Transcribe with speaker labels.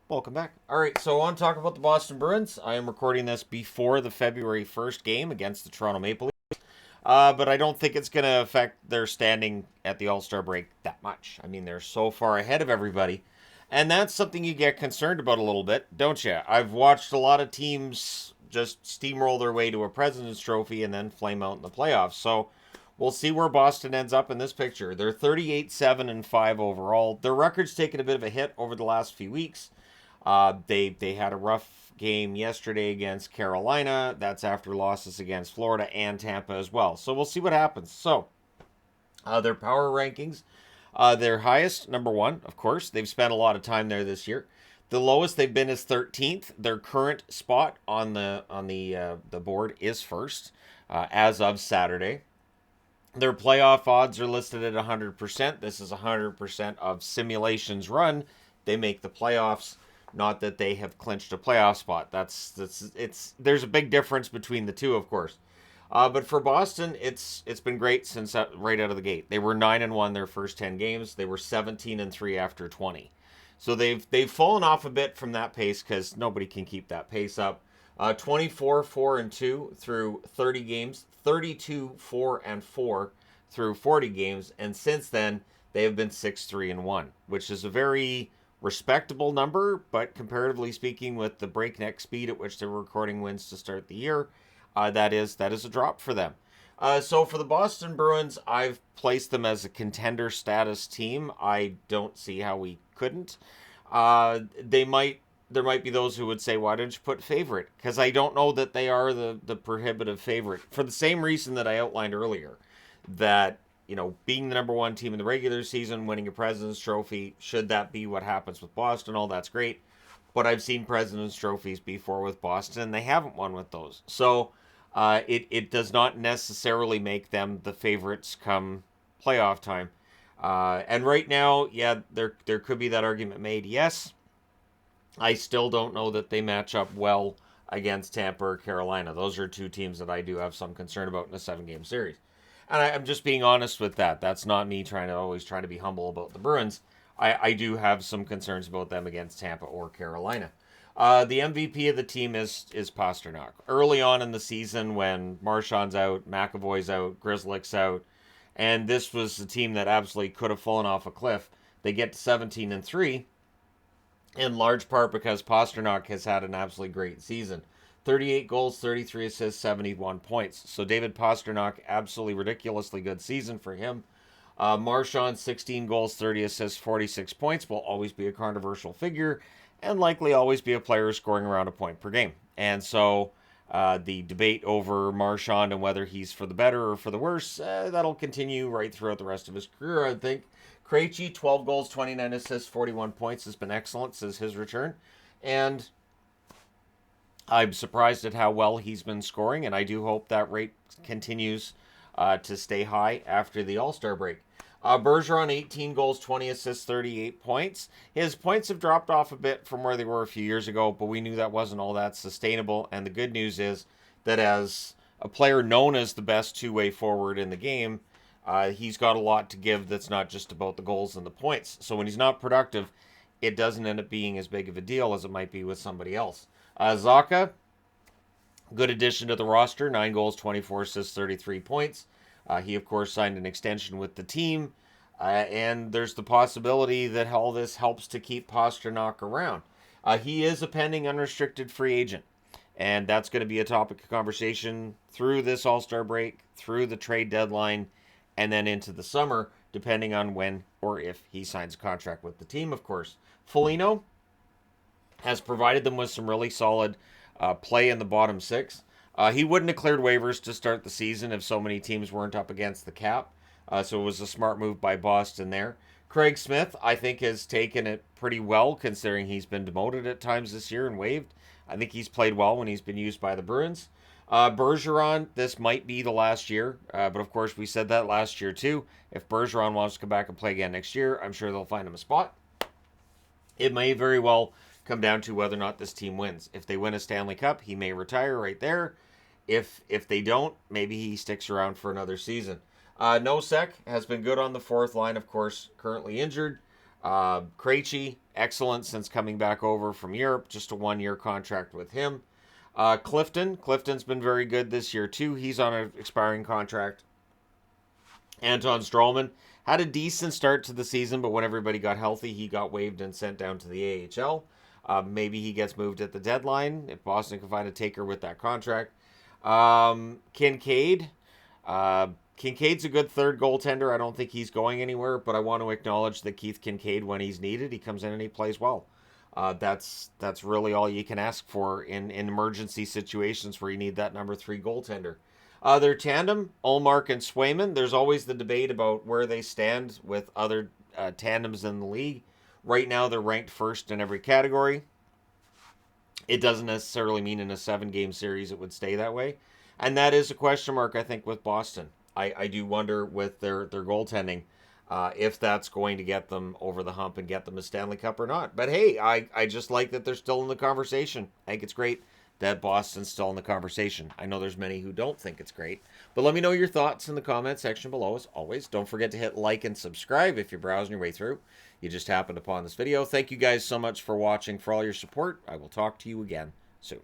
Speaker 1: Welcome back. All right, so I want to talk about the Boston Bruins. I am recording this before the February 1st game against the Toronto Maple Leafs, but I don't think it's going to affect their standing at the All-Star break that much. I mean, they're so far ahead of everybody, and that's something you get concerned about a little bit, don't you? I've watched a lot of teams just steamroll their way to a President's Trophy and then flame out in the playoffs, so we'll see where Boston ends up in this picture. They're 38-7-5 overall. Their record's taken a bit of a hit over the last few weeks. They had a rough game yesterday against Carolina. That's after losses against Florida and Tampa as well. So we'll see what happens. So their power rankings, their highest, number one, of course. They've spent a lot of time there this year. The lowest they've been is 13th. Their current spot on the board is first as of Saturday. Their playoff odds are listed at 100%. This is 100% of simulations run. They make the playoffs. Not that they have clinched a playoff spot. There's a big difference between the two, of course. But for Boston, it's been great since right out of the gate. They were 9-1 their first 10 games. They were 17-3 after 20. So they've fallen off a bit from that pace because nobody can keep that pace up. 24-4-2 through 30 games, 32-4-4 through 40 games, and since then they have been 6-3-1, which is a very respectable number, but comparatively speaking, with the breakneck speed at which they were recording wins to start the year, that is a drop for them. So for the Boston Bruins, I've placed them as a contender status team. I don't see how we couldn't. There might be those who would say, why didn't you put favorite? Because I don't know that they are the prohibitive favorite for the same reason that I outlined earlier, that being the number one team in the regular season, winning a President's Trophy, should that be what happens with Boston, all that's great. But I've seen President's Trophies before with Boston, and they haven't won with those. So it does not necessarily make them the favorites come playoff time. And right now, yeah, there could be that argument made. Yes, I still don't know that they match up well against Tampa or Carolina. Those are two teams that I do have some concern about in a 7-game series. And I'm just being honest with that. That's not me trying to be humble about the Bruins. I do have some concerns about them against Tampa or Carolina. The MVP of the team is Pasternak. Early on in the season, when Marchand's out, McAvoy's out, Grzelcyk's out, and this was a team that absolutely could have fallen off a cliff. They get to 17-3, in large part because Pasternak has had an absolutely great season. 38 goals, 33 assists, 71 points. So David Pasternak, absolutely ridiculously good season for him. Marchand, 16 goals, 30 assists, 46 points, will always be a controversial figure and likely always be a player scoring around a point per game. And so the debate over Marchand and whether he's for the better or for the worse, that'll continue right throughout the rest of his career, I think. Krejci, 12 goals, 29 assists, 41 points, has been excellent since his return. And I'm surprised at how well he's been scoring, and I do hope that rate continues to stay high after the All-Star break. Bergeron, 18 goals, 20 assists, 38 points. His points have dropped off a bit from where they were a few years ago, but we knew that wasn't all that sustainable. And the good news is that as a player known as the best two-way forward in the game, he's got a lot to give that's not just about the goals and the points. So when he's not productive, it doesn't end up being as big of a deal as it might be with somebody else. Zacha, good addition to the roster, 9 goals, 24 assists, 33 points. He, of course, signed an extension with the team, and there's the possibility that all this helps to keep Pasternak around. He is a pending unrestricted free agent, and that's going to be a topic of conversation through this All-Star break, through the trade deadline, and then into the summer, depending on when or if he signs a contract with the team, of course. Foligno has provided them with some really solid play in the bottom six. He wouldn't have cleared waivers to start the season if so many teams weren't up against the cap. So it was a smart move by Boston there. Craig Smith, I think, has taken it pretty well, considering he's been demoted at times this year and waived. I think he's played well when he's been used by the Bruins. Bergeron, this might be the last year, but of course we said that last year too. If Bergeron wants to come back and play again next year, I'm sure they'll find him a spot. It may very well come down to whether or not this team wins. If they win a Stanley Cup, he may retire right there. If they don't, maybe he sticks around for another season. Nosek has been good on the fourth line, of course, currently injured. Krejci excellent since coming back over from Europe. Just a 1-year contract with him. Clifton's been very good this year too. He's on an expiring contract. Anton Stralman had a decent start to the season, but when everybody got healthy, he got waived and sent down to the AHL. Maybe he gets moved at the deadline if Boston can find a taker with that contract. Kincaid. Kincaid's a good third goaltender. I don't think he's going anywhere, but I want to acknowledge that Keith Kincaid, when he's needed, he comes in and he plays well. That's really all you can ask for in emergency situations where you need that number 3 goaltender. Their tandem, Ullmark and Swayman, there's always the debate about where they stand with other tandems in the league. Right now, they're ranked first in every category. It doesn't necessarily mean in a 7-game series it would stay that way. And that is a question mark, I think, with Boston. I do wonder with their goaltending if that's going to get them over the hump and get them a Stanley Cup or not. But hey, I just like that they're still in the conversation. I think it's great that Boston's still in the conversation. I know there's many who don't think it's great. But let me know your thoughts in the comment section below, as always. Don't forget to hit like and subscribe if you're browsing your way through. You just happened upon this video. Thank you guys so much for watching, for all your support. I will talk to you again soon.